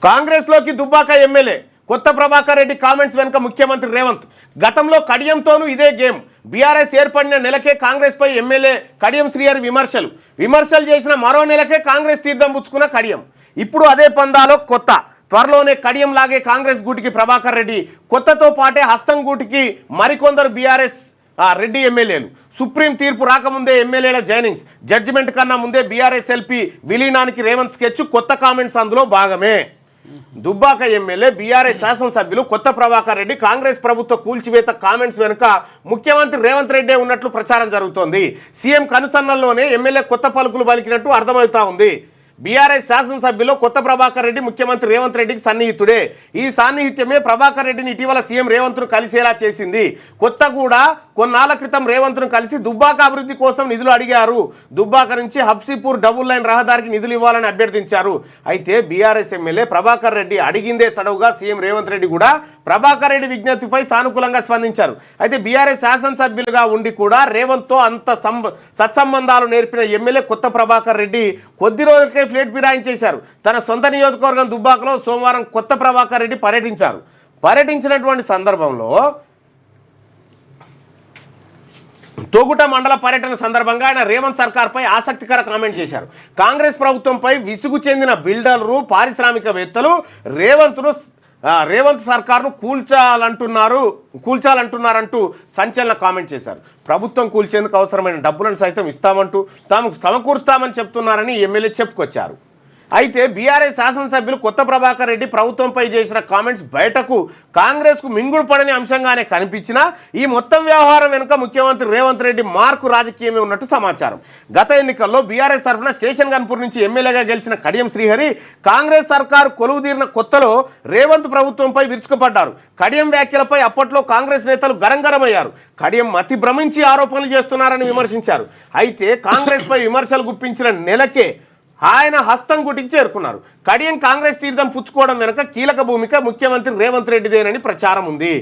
కాంగ్రెస్లోకి దుబ్బాక ఎమ్మెల్యే కొత్త ప్రభాకర్ రెడ్డి కామెంట్స్ వెనుక ముఖ్యమంత్రి రేవంత్. గతంలో కడియంతోనూ ఇదే గేమ్. బీఆర్ఎస్ ఏర్పడిన నెలకే కాంగ్రెస్పై ఎమ్మెల్యే కడియం శ్రీహరి విమర్శలు చేసిన మరో నెలకే కాంగ్రెస్ తీర్థం పుచ్చుకున్న కడియం ఇప్పుడు అదే పందాలో కొత్త. త్వరలోనే కడియం లాగే కాంగ్రెస్ గూటికి ప్రభాకర్ రెడ్డి, కొత్తతో పాటే హస్తం గూటికి మరికొందరు బీఆర్ఎస్ రెడ్డి ఎమ్మెల్యేలు. సుప్రీం తీర్పు రాకముందే ఎమ్మెల్యేల జాయినింగ్స్, జడ్జిమెంట్ కన్నా ముందే బీఆర్ఎస్ ఎల్పీ విలీనానికి రేవంత్ స్కెచ్, కొత్త కామెంట్స్ అందులో భాగమే. దుబ్బాక ఎమ్మెల్యే బీఆర్ఎస్ శాసనసభ్యులు కొత్త ప్రభాకర్ రెడ్డి కాంగ్రెస్ ప్రభుత్వ కూల్చివేత కామెంట్స్ వెనుక ముఖ్యమంత్రి రేవంత్ రెడ్డి ఉన్నట్లు ప్రచారం జరుగుతోంది. సీఎం కనుసన్నల్లోనే ఎమ్మెల్యే కొత్త పలుకులు పలికినట్టు అర్థమవుతా ఉంది. బీఆర్ఎస్ శాసనసభ్యులు కొత్త ప్రభాకర్ రెడ్డి ముఖ్యమంత్రి రేవంత్ రెడ్డికి సన్నిహితుడే. ఈ సాన్నిహిత్యమే ప్రభాకర్ రెడ్డిని ఇటీవల సీఎం రేవంత్ను కలిసేలా చేసింది. కొత్తగూడ కొన్నాళ్ల క్రితం రేవంత్ను కలిసి దుబ్బాక అభివృద్ధి కోసం నిధులు అడిగారు. దుబ్బాక నుంచి హబ్సీపూర్ డబుల్ లైన్ రహదారికి నిధులు ఇవ్వాలని అభ్యర్థించారు. అయితే బీఆర్ఎస్ ఎమ్మెల్యే ప్రభాకర్ రెడ్డి అడిగిందే తడవుగా సీఎం రేవంత్ రెడ్డి కూడా ప్రభాకర్ రెడ్డి విజ్ఞప్తిపై సానుకూలంగా స్పందించారు. అయితే బీఆర్ఎస్ శాసనసభ్యులుగా ఉండి కూడా రేవంత్తో అంత సత్సంబంధాలు నేర్పిన ఎమ్మెల్యే కొత్త ప్రభాకర్ రెడ్డి కొద్ది రోజులకే ఫ్లేట్ ఫిరాయించేశారు. తన సొంత నియోజకవర్గం దుబ్బాకలో సోమవారం కొత్త ప్రభాకర్ రెడ్డి పర్యటించినటువంటి సందర్భంలో తోగుట మండల పర్యటన సందర్భంగా ఆయన రేవంత్ సర్కార్పై ఆసక్తికర కామెంట్ చేశారు. కాంగ్రెస్ ప్రభుత్వంపై విసుగు చెందిన బిల్డర్లు, పారిశ్రామికవేత్తలు రేవంత్ సర్కార్ను కూల్చాలంటున్నారంటూ సంచలన కామెంట్ చేశారు. ప్రభుత్వం కూల్చేందుకు అవసరమైన డబ్బులను సైతం ఇస్తామంటూ తాము సమకూరుస్తామని చెప్తున్నారని ఎమ్మెల్యే చెప్పుకొచ్చారు. అయితే బీఆర్ఎస్ శాసనసభ్యులు కొత్త ప్రభాకర్ రెడ్డి ప్రభుత్వంపై చేసిన కామెంట్స్ బయటకు కాంగ్రెస్కు మింగుడు పడని అంశంగానే కనిపించినా ఈ మొత్తం వ్యవహారం వెనుక ముఖ్యమంత్రి రేవంత్ రెడ్డి మార్కు రాజకీయమే ఉన్నట్టు సమాచారం. గత ఎన్నికల్లో బీఆర్ఎస్ తరఫున స్టేషన్ గన్పూర్ నుంచి ఎమ్మెల్యేగా గెలిచిన కడియం శ్రీహరి కాంగ్రెస్ సర్కారు కొలువుదీరిన కొత్తలో రేవంత్ ప్రభుత్వంపై విరుచుకుపడ్డారు. కడియం వ్యాఖ్యలపై అప్పట్లో కాంగ్రెస్ నేతలు గరంగరమయ్యారు. కడియం మతి భ్రమించి ఆరోపణలు చేస్తున్నారని విమర్శించారు. అయితే కాంగ్రెస్పై విమర్శలు గుప్పించిన నెలకే ఆయన హస్తం గుటికి చేరుకున్నారు. కడియం కాంగ్రెస్ తీర్థం పుచ్చుకోవడం వెనుక కీలక భూమిక ముఖ్యమంత్రి రేవంత్ రెడ్డిదేనని ప్రచారం ఉంది.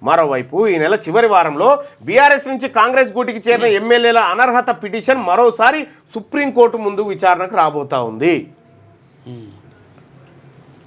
మరోవైపు ఈ నెల చివరి వారంలో బీఆర్ఎస్ నుంచి కాంగ్రెస్ గూటికి చేరిన ఎమ్మెల్యేల అనర్హత పిటిషన్ మరోసారి సుప్రీంకోర్టు ముందు విచారణకు రాబోతా ఉంది.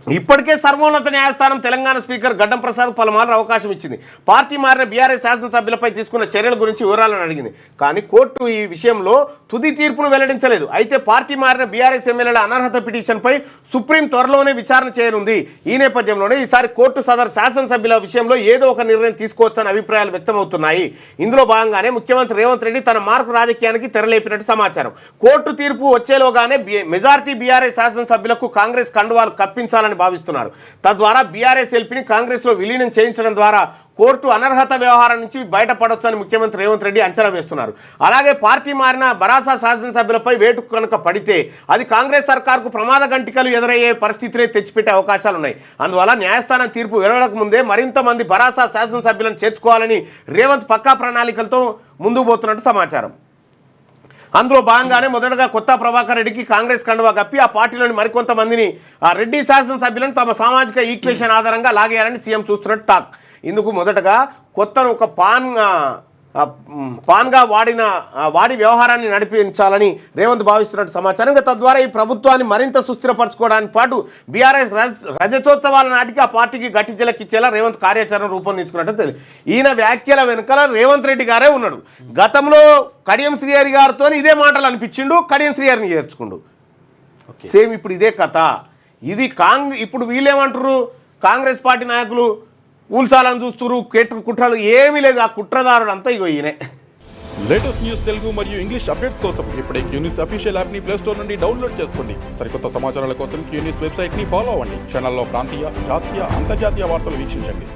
ఇప్పటికే సర్వోన్నత న్యాయస్థానం తెలంగాణ స్పీకర్ గడ్డం ప్రసాద్ పలుమార్లు అవకాశం ఇచ్చింది. పార్టీ మారిన బీఆర్ఎస్ శాసనసభ్యులపై తీసుకున్న చర్యల గురించి వివరాలను అడిగింది. కానీ కోర్టు ఈ విషయంలో తుది తీర్పును వెల్లడించలేదు. అయితే పార్టీ మారిన బీఆర్ఎస్ ఎమ్మెల్యేల అనర్హత పిటిషన్పై సుప్రీం త్వరలోనే విచారణ చేయనుంది. ఈ నేపథ్యంలోనే ఈసారి కోర్టు సదరు శాసనసభ్యుల విషయంలో ఏదో ఒక నిర్ణయం తీసుకోవచ్చని అభిప్రాయాలు వ్యక్తమవుతున్నాయి. ఇందులో భాగంగానే ముఖ్యమంత్రి రేవంత్ రెడ్డి తన మార్కు రాజకీయానికి తెరలేపినట్టు సమాచారం. కోర్టు తీర్పు వచ్చేలోగానే మెజార్టీ బీఆర్ఎస్ శాసనసభ్యులకు కాంగ్రెస్ కండువాలు కప్పించాలని భావిస్తున్నారు. తద్వారా బీఆర్ఎస్ ఎల్పీని కాంగ్రెస్ లో విలీనం చేయించడం ద్వారా కోర్టు అనర్హత వ్యవహారం నుంచి బయటపడొచ్చని ముఖ్యమంత్రి రేవంత్ రెడ్డి అంచనా వేస్తున్నారు. అలాగే పార్టీ మారిన బరాసా శాసనసభ్యులపై వేటు కనుక పడితే అది కాంగ్రెస్ సర్కార్కు ప్రమాద గంటికలు ఎదురయ్యే పరిస్థితులే తెచ్చిపెట్టే అవకాశాలున్నాయి. అందువల్ల న్యాయస్థానం తీర్పు వెలువడక ముందే మరింత మంది బరాసా శాసనసభ్యులను చేర్చుకోవాలని రేవంత్ పక్కా ప్రణాళికలతో ముందుకు పోతున్నట్టు సమాచారం. అందులో భాగంగానే మొదటగా కొత్త ప్రభాకర్ రెడ్డికి కాంగ్రెస్ కండువా కప్పి ఆ పార్టీలోని మరికొంతమందిగా రెడ్డి శాసనసభ్యులను తమ సామాజిక ఈక్వేషన్ ఆధారంగా లాగేయాలని సీఎం చూస్తున్నట్టు టాక్. ఇందుకు మొదటగా కొత్తను ఒక పాన్గా వాడి వ్యవహారాన్ని నడిపించాలని రేవంత్ భావిస్తున్నట్టు సమాచారం. తద్వారా ఈ ప్రభుత్వాన్ని మరింత సుస్థిరపరచుకోవడానికి పాటు బీఆర్ఎస్ రజతోత్సవాల నాటికి ఆ పార్టీకి గట్టి జలకిచ్చేలా రేవంత్ కార్యాచరణ రూపొందించుకున్నట్టు తెలియదు. ఈయన వ్యాఖ్యల వెనుకల రేవంత్ రెడ్డి గారే ఉన్నాడు. గతంలో కడియం శ్రీహరి గారితో ఇదే మాటలు అనిపించిండు, కడియం శ్రీహరిని చేర్చుకుండు. సేమ్ ఇప్పుడు ఇదే కథ. ఇది ఇప్పుడు వీళ్ళేమంటారు, కాంగ్రెస్ పార్టీ నాయకులు కూల్చాలని చూస్తున్నారు, కుట్రలు ఏమీ లేదు. ఆ కుట్రదారుడు అంతా ఇగో ఈయనే. లేటెస్ట్ న్యూస్ తెలుగు మరియు ఇంగ్లీష్ అప్డేట్స్ కోసం ఇప్పుడే క్యూన్యూస్ అఫీషియల్ యాప్ ని ప్లే స్టోర్ నుండి డౌన్లోడ్ చేసుకోండి. సరికొత్త సమాచారాల కోసం క్యూన్యూస్ వెబ్సైట్ ని ఫాలో అవ్వండి. ఛానల్లో ప్రాంతీయ, జాతీయ, అంతర్జాతీయ వార్తలు వీక్షించండి.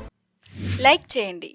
లైక్ చేయండి.